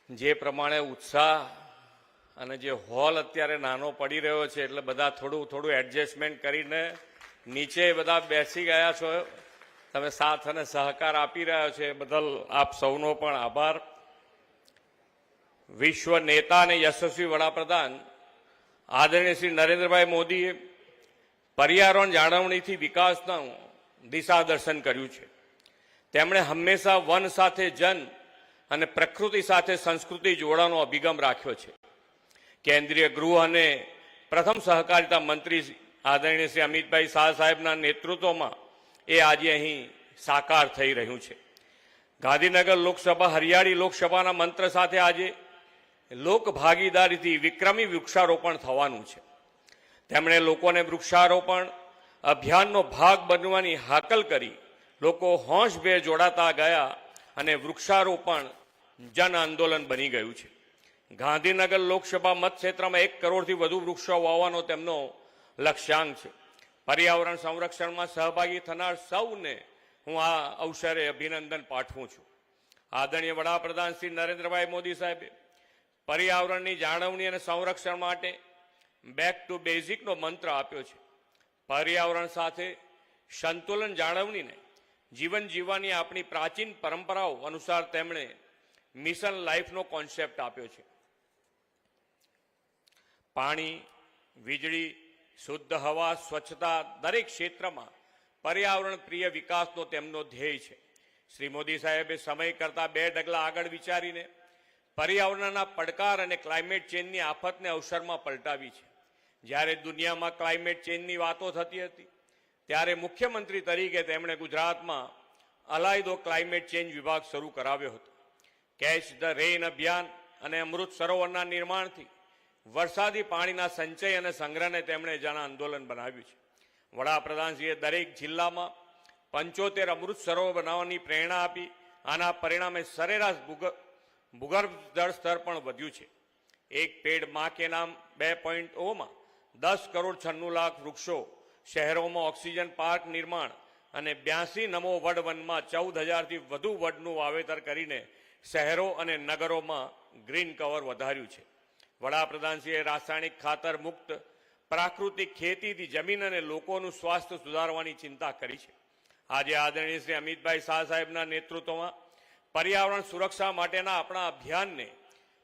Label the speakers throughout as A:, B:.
A: જે પ્રમાણે ઉત્સાહ અને જે હોલ અત્યારે નાનો પડી રહ્યો છે એટલે બધા થોડું એડજસ્ટમેન્ટ કરીને નીચે બધા બેસી ગયા છો. તમે સાથ અને સહકાર આપી રહ્યા છો એ બદલ આપ સૌનો પણ આભાર. વિશ્વ નેતા અને યશસ્વી વડાપ્રધાન આદરણીય શ્રી નરેન્દ્રભાઈ મોદીએ પર્યાવરણ જાળવણીથી વિકાસનું દિશા દર્શન કર્યું છે. તેમણે હંમેશા વન સાથે જન અને પ્રકૃતિ સાથે સંસ્કૃતિ જોડવાનો અભિગમ રાખ્યો છે. કેન્દ્રીય ગૃહ અને પ્રથમ સહકારિતા મંત્રી આદરણીય શ્રી અમિતભાઈ શાહ સાહેબના નેતૃત્વમાં એ આજે અહીં સાકાર થઈ રહ્યું છે. ગાંધીનગર લોકસભા હરિયાળી લોકસભાના મંત્ર સાથે આજે લોક ભાગીદારીથી વિક્રમી વૃક્ષારોપણ થવાનું છે. તેમણે લોકોને વૃક્ષારોપણ અભિયાનનો ભાગ બનવાની હાકલ કરી. લોકો હોંશભેર જોડાતા ગયા અને વૃક્ષારોપણ જન આંદોલન બની ગયું છે. ગાંધીનગર લોકસભા મતક્ષેત્રમાં 1 કરોડથી વધુ વૃક્ષો વાવવાનો તેમનો લક્ષ્યાંક છે. પર્યાવરણ સંરક્ષણમાં સહભાગી થનાર સૌને હું આ અવસરે અભિનંદન પાઠવું છું. આદરણીય વડાપ્રધાન શ્રી નરેન્દ્રભાઈ મોદી સાહેબે પર્યાવરણની જાળવણી અને સંરક્ષણ માટે બેક ટુ બેઝિકનો મંત્ર આપ્યો છે. પર્યાવરણ સાથે સંતુલન જાળવણીને જીવન જીવવાની આપણી પ્રાચીન પરંપરાઓ અનુસાર તેમણે મિશન લાઈફનો કોન્સેપ્ટ આપ્યો છે. પાણી, વીજળી, શુદ્ધ હવા, સ્વચ્છતા દરેક ક્ષેત્રમાં પર્યાવરણ પ્રિય વિકાસનો તેમનો ધ્યેય છે. શ્રી મોદી સાહેબે સમય કરતાં 2 ડગલા આગળ વિચારીને પર્યાવરણના પડકાર અને ક્લાઇમેટ ચેન્જની આફતને અવસરમાં પલટાવી છે. જ્યારે દુનિયામાં ક્લાઇમેટ ચેન્જની વાતો થતી હતી ત્યારે મુખ્યમંત્રી તરીકે તેમણે ગુજરાતમાં અલાયદો ક્લાઇમેટ ચેન્જ વિભાગ શરૂ કરાવ્યો હતો. કેચ ધ રેઇન અભિયાન અને અમૃત સરોવરના નિર્માણથી વરસાદી પાણીના સંચય અને સંગ્રહને તેમણે જન આંદોલન બનાવ્યું છે. વડાપ્રધાનશ્રીએ દરેક જિલ્લામાં 75 અમૃત સરોવર બનાવવાની પ્રેરણા આપી. આના પરિણામે સરેરાશ ભૂગર્ભ જળ સ્તર પણ વધ્યું છે. એક પેડ માં કે નામ 2.0માં 10 કરોડ 96 લાખ વૃક્ષો, શહેરોમાં ઓક્સિજન પાર્ક નિર્માણ અને 82 નમો વડ વનમાં 14,000થી વધુ વડનું વાવેતર કરીને શહેરો અને નગરોમાં ગ્રીન કવર વધાર્યું છે. વડાપ્રધાનશ્રીએ રાસાયણિક ખાતર મુક્ત પ્રાકૃતિક ખેતીથી જમીન અને લોકોનું સ્વાસ્થ્ય સુધારવાની ચિંતા કરી છે. આજે આદરણીય શ્રી અમિતભાઈ શાહ સાહેબના નેતૃત્વમાં પર્યાવરણ સુરક્ષા માટેના આપણા અભિયાનને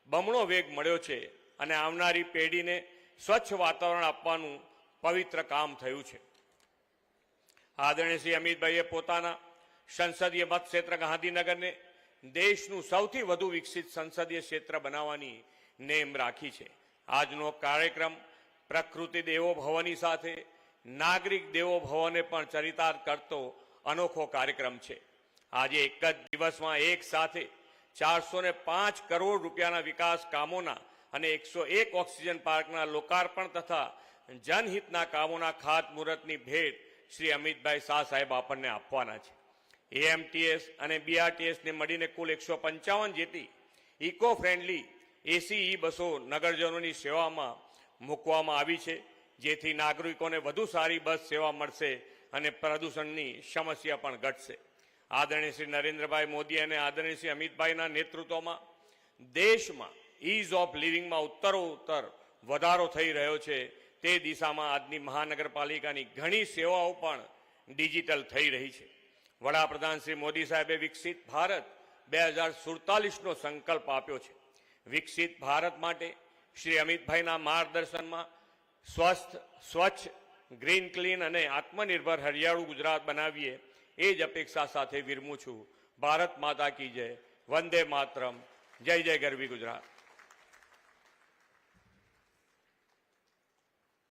A: બમણો વેગ મળ્યો છે અને આવનારી પેઢીને સ્વચ્છ વાતાવરણ આપવાનું પવિત્ર કામ થયું છે. આદરણીય શ્રી અમિતભાઈએ પોતાના સંસદીય મતક્ષેત્ર ગાંધીનગરને દેશનું સૌથી વધુ વિકસિત સંસદીય ક્ષેત્ર બનાવવાની નેમ રાખી છે. આજનો કાર્યક્રમ પ્રકૃતિ દેવો ભવની સાથે નાગરિક દેવો ભવને પણ ચરિતાર્થ કરતો અનોખો કાર્યક્રમ છે. આજે એક જ દિવસમાં એક સાથે 405 કરોડ રૂપિયાના વિકાસ કામોના અને 101 ઓક્સિજન પાર્કના લોકાર્પણ તથા જનહિતના કામોના ખાતમુહૂર્તની ભેટ શ્રી અમિતભાઈ શાહ સાહેબ આપણને આપવાના છે. એએમટીએસ અને બીઆરટીએસને મળીને કુલ 155 જેટલી ઇકો ફ્રેન્ડલી એસી બસો નગરજનોની સેવામાં મૂકવામાં આવી છે, જેથી નાગરિકોને વધુ સારી બસ સેવા મળશે અને પ્રદૂષણની સમસ્યા પણ ઘટશે. આદરણીય શ્રી નરેન્દ્રભાઈ મોદી અને આદરણીય શ્રી અમિતભાઈના નેતૃત્વમાં દેશમાં ઇઝ ઓફ લિવિંગમાં ઉત્તરોત્તર વધારો થઈ રહ્યો છે. તે દિશામાં આજની મહાનગરપાલિકાની ઘણી સેવાઓ પણ ડિજિટલ થઈ રહી છે. વડાપ્રધાન શ્રી મોદી સાહેબે વિકસિત ભારત 2047નો સંકલ્પ આપ્યો છે. વિકસિત ભારત માટે શ્રી અમિતભાઈના માર્ગદર્શનમાં સ્વસ્થ, સ્વચ્છ, ગ્રીન ક્લીન અને આત્મનિર્ભર હરિયાળું ગુજરાત બનાવીએ એ જ અપેક્ષા સાથે વિરમું છું. ભારત માતા કી જય. વંદે માતરમ. જય જય ગરવી ગુજરાત.